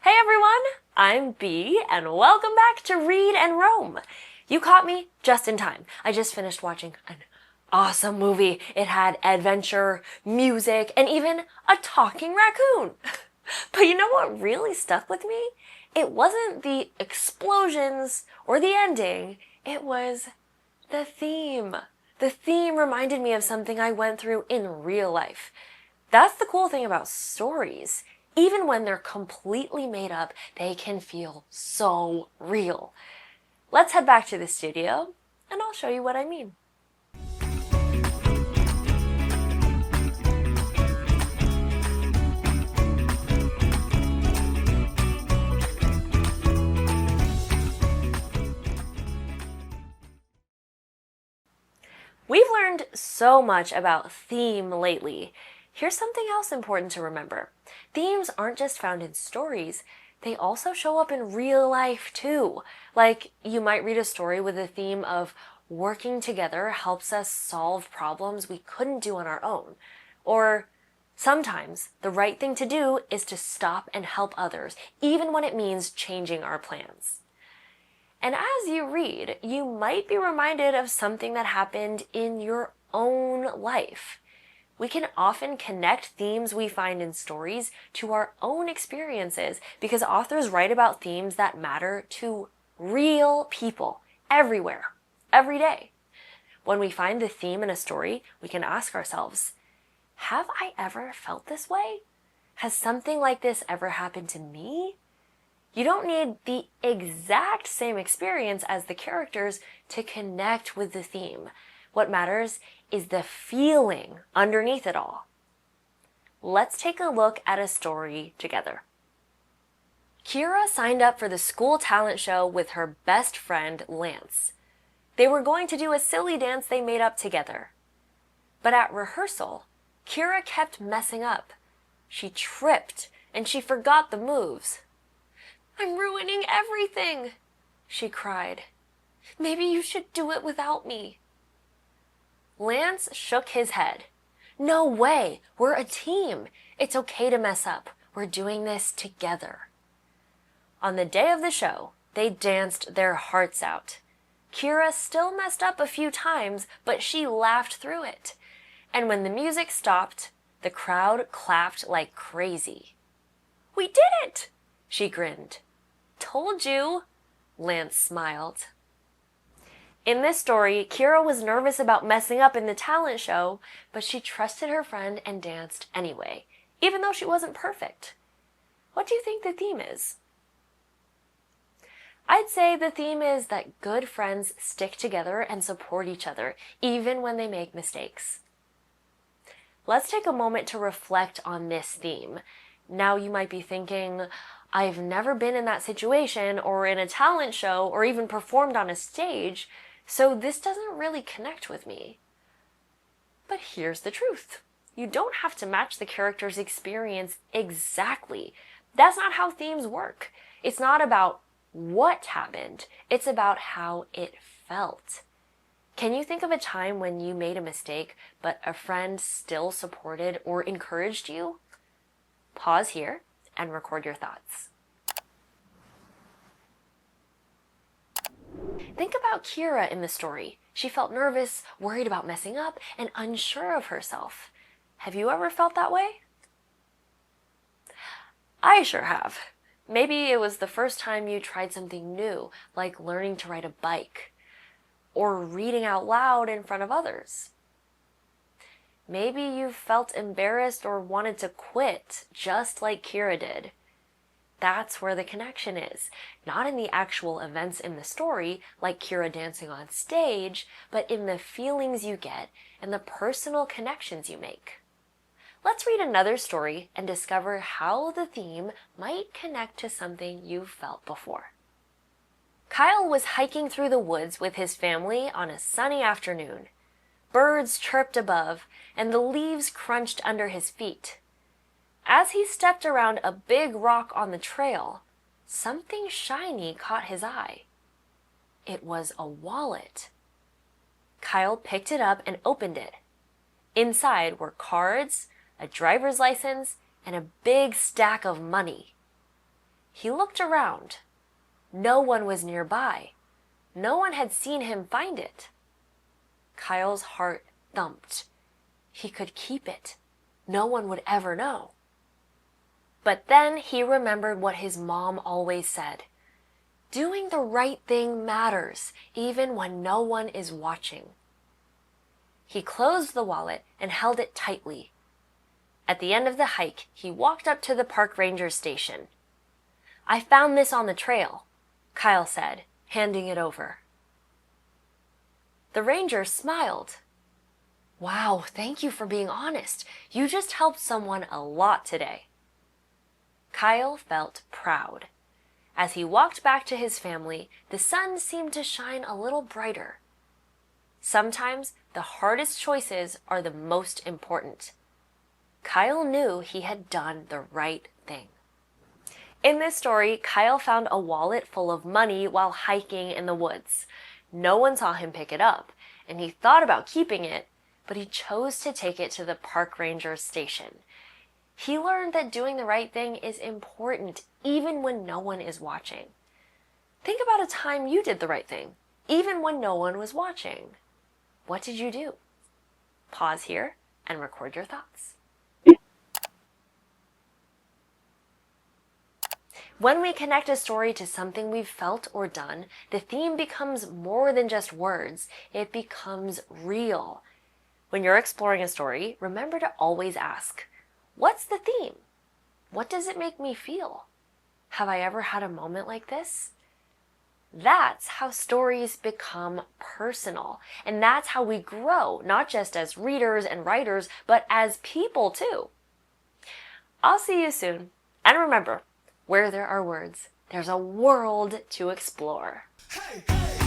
Hey everyone, I'm Bee, and welcome back to Read and Roam. You caught me just in time. I just finished watching an awesome movie. It had adventure, music, and even a talking raccoon. But you know what really stuck with me? It wasn't the explosions or the ending, it was the theme. The theme reminded me of something I went through in real life. That's the cool thing about stories. Even when they're completely made up, they can feel so real. Let's head back to the studio, and I'll show you what I mean. We've learned so much about theme lately. Here's something else important to remember. Themes aren't just found in stories, they also show up in real life too. Like, you might read a story with a theme of working together helps us solve problems we couldn't do on our own. Or sometimes the right thing to do is to stop and help others, even when it means changing our plans. And as you read, you might be reminded of something that happened in your own life. We can often connect themes we find in stories to our own experiences because authors write about themes that matter to real people everywhere, every day. When we find the theme in a story, we can ask ourselves, have I ever felt this way? Has something like this ever happened to me? You don't need the exact same experience as the characters to connect with the theme. What matters is the feeling underneath it all. Let's take a look at a story together. Kira signed up for the school talent show with her best friend, Lance. They were going to do a silly dance they made up together. But at rehearsal, Kira kept messing up. She tripped and she forgot the moves. "I'm ruining everything," she cried. "Maybe you should do it without me." Lance shook his head. "No way, we're a team. It's okay to mess up. We're doing this together." On the day of the show, they danced their hearts out. Kira still messed up a few times, but she laughed through it. And when the music stopped, the crowd clapped like crazy. "We did it!" she grinned. "Told you," Lance smiled. In this story, Kira was nervous about messing up in the talent show, but she trusted her friend and danced anyway, even though she wasn't perfect. What do you think the theme is? I'd say the theme is that good friends stick together and support each other, even when they make mistakes. Let's take a moment to reflect on this theme. Now you might be thinking, I've never been in that situation or in a talent show or even performed on a stage, so this doesn't really connect with me. But here's the truth. You don't have to match the character's experience exactly. That's not how themes work. It's not about what happened. It's about how it felt. Can you think of a time when you made a mistake, but a friend still supported or encouraged you? Pause here and record your thoughts. Think about Kira in the story. She felt nervous, worried about messing up, and unsure of herself. Have you ever felt that way? I sure have. Maybe it was the first time you tried something new, like learning to ride a bike, or reading out loud in front of others. Maybe you felt embarrassed or wanted to quit, just like Kira did. That's where the connection is. Not in the actual events in the story, like Kira dancing on stage, but in the feelings you get and the personal connections you make. Let's read another story and discover how the theme might connect to something you've felt before. Kyle was hiking through the woods with his family on a sunny afternoon. Birds chirped above, and the leaves crunched under his feet. As he stepped around a big rock on the trail, something shiny caught his eye. It was a wallet. Kyle picked it up and opened it. Inside were cards, a driver's license, and a big stack of money. He looked around. No one was nearby. No one had seen him find it. Kyle's heart thumped. He could keep it. No one would ever know. But then he remembered what his mom always said. Doing the right thing matters, even when no one is watching. He closed the wallet and held it tightly. At the end of the hike, he walked up to the park ranger station. "I found this on the trail," Kyle said, handing it over. The ranger smiled. "Wow, thank you for being honest. You just helped someone a lot today." Kyle felt proud. As he walked back to his family, the sun seemed to shine a little brighter. Sometimes the hardest choices are the most important. Kyle knew he had done the right thing. In this story, Kyle found a wallet full of money while hiking in the woods. No one saw him pick it up, and he thought about keeping it, but he chose to take it to the park ranger's station. He learned that doing the right thing is important even when no one is watching. Think about a time you did the right thing, even when no one was watching. What did you do? Pause here and record your thoughts. When we connect a story to something we've felt or done, the theme becomes more than just words. It becomes real. When you're exploring a story, remember to always ask, what's the theme? What does it make me feel? Have I ever had a moment like this? That's how stories become personal. And that's how we grow, not just as readers and writers, but as people too. I'll see you soon. And remember, where there are words, there's a world to explore. Hey, hey.